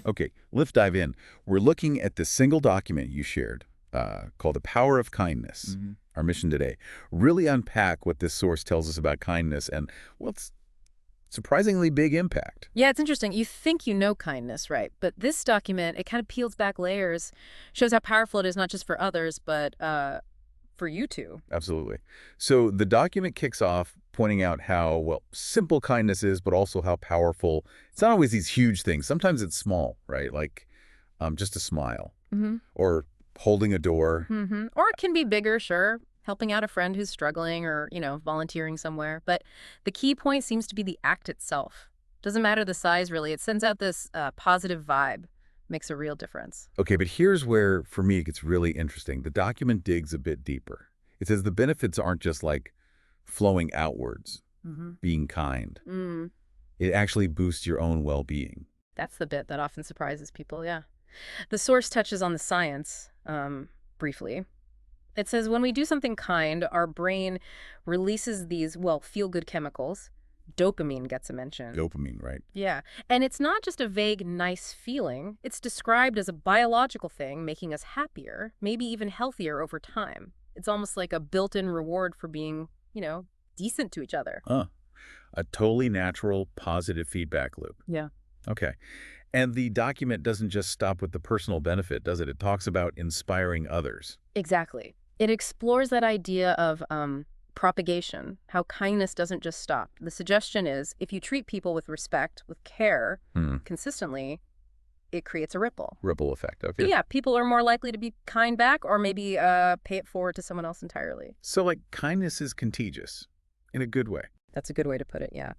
Okay, let's dive in. We're looking at the single document you shared called The Power of Kindness, our mission today. Really unpack what this source tells us about kindness and, well, it's surprisingly big impact. Yeah, it's interesting. You think you know kindness, right? But this document, it kind of peels back layers, shows how powerful it is not just for others, but for you too. Absolutely. So the document kicks off pointing out how, well, simple kindness is, but also how powerful. It's not always these huge things. Sometimes it's small, right? Like just a smile or holding a door. Or it can be bigger, sure. Helping out a friend who's struggling or, volunteering somewhere. But the key point seems to be the act itself. Doesn't matter the size, really. It sends out this positive vibe. Makes a real difference. Okay, but here's where, for me, it gets really interesting. The document digs a bit deeper. It says the benefits aren't just like flowing outwards, being kind. It actually boosts your own well-being. That's the bit that often surprises people, yeah. The source touches on the science, briefly. It says when we do something kind, our brain releases these, feel-good chemicals. Dopamine gets a mention. Dopamine, right? Yeah. And it's not just a vague, nice feeling. It's described as a biological thing, making us happier, maybe even healthier over time. It's almost like a built-in reward for being, decent to each other. A totally natural, positive feedback loop. Yeah. Okay. And the document doesn't just stop with the personal benefit, does it? It talks about inspiring others. Exactly. It explores that idea of propagation, how kindness doesn't just stop. The suggestion is if you treat people with respect, with care, consistently, it creates a ripple. Ripple effect, okay. Yeah, people are more likely to be kind back or maybe pay it forward to someone else entirely. So, kindness is contagious in a good way. That's a good way to put it, yeah.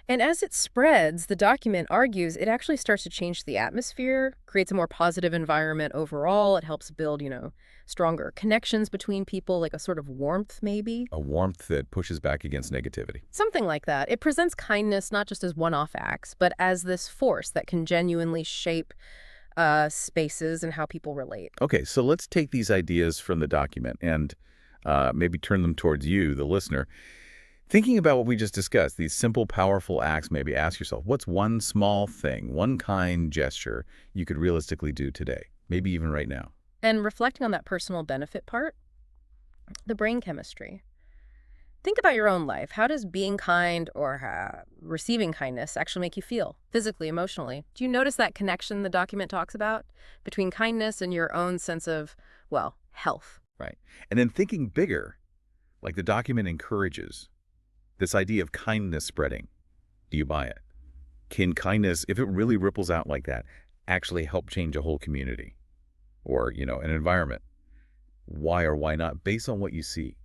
And as it spreads, the document argues it actually starts to change the atmosphere, creates a more positive environment overall. It helps build, stronger connections between people, like a sort of warmth, maybe. A warmth that pushes back against negativity. Something like that. It presents kindness not just as one-off acts, but as this force that can genuinely shape spaces and how people relate. Okay, so let's take these ideas from the document and maybe turn them towards you, the listener. Thinking about what we just discussed, these simple, powerful acts, maybe ask yourself, what's one small thing, one kind gesture you could realistically do today, maybe even right now? And reflecting on that personal benefit part, the brain chemistry. Think about your own life. How does being kind or receiving kindness actually make you feel, physically, emotionally? Do you notice that connection the document talks about between kindness and your own sense of, health? Right. And then thinking bigger, like the document encourages, this idea of kindness spreading. Do you buy it? Can kindness, if it really ripples out like that, actually help change a whole community or, an environment? Why or why not, based on what you see?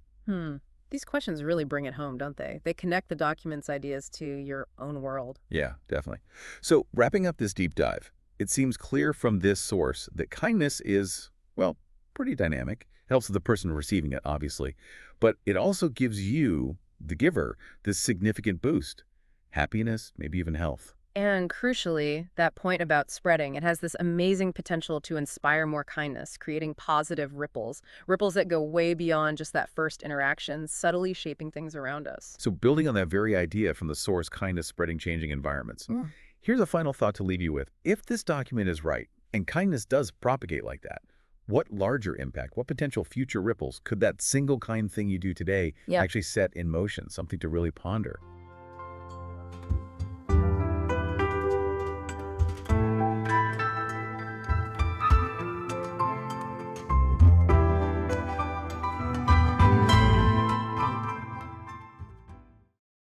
These questions really bring it home, don't they? They connect the document's ideas to your own world. Yeah, definitely. So wrapping up this deep dive, it seems clear from this source that kindness is, pretty dynamic. It helps the person receiving it, obviously. But it also gives you, the giver, this significant boost. Happiness, maybe even health. And crucially, that point about spreading, it has this amazing potential to inspire more kindness, creating positive ripples that go way beyond just that first interaction, subtly shaping things around us. So building on that very idea from the source, kindness spreading changing environments, here's a final thought to leave you with. If this document is right, and kindness does propagate like that, what larger impact, what potential future ripples could that single kind thing you do today actually set in motion? Something to really ponder.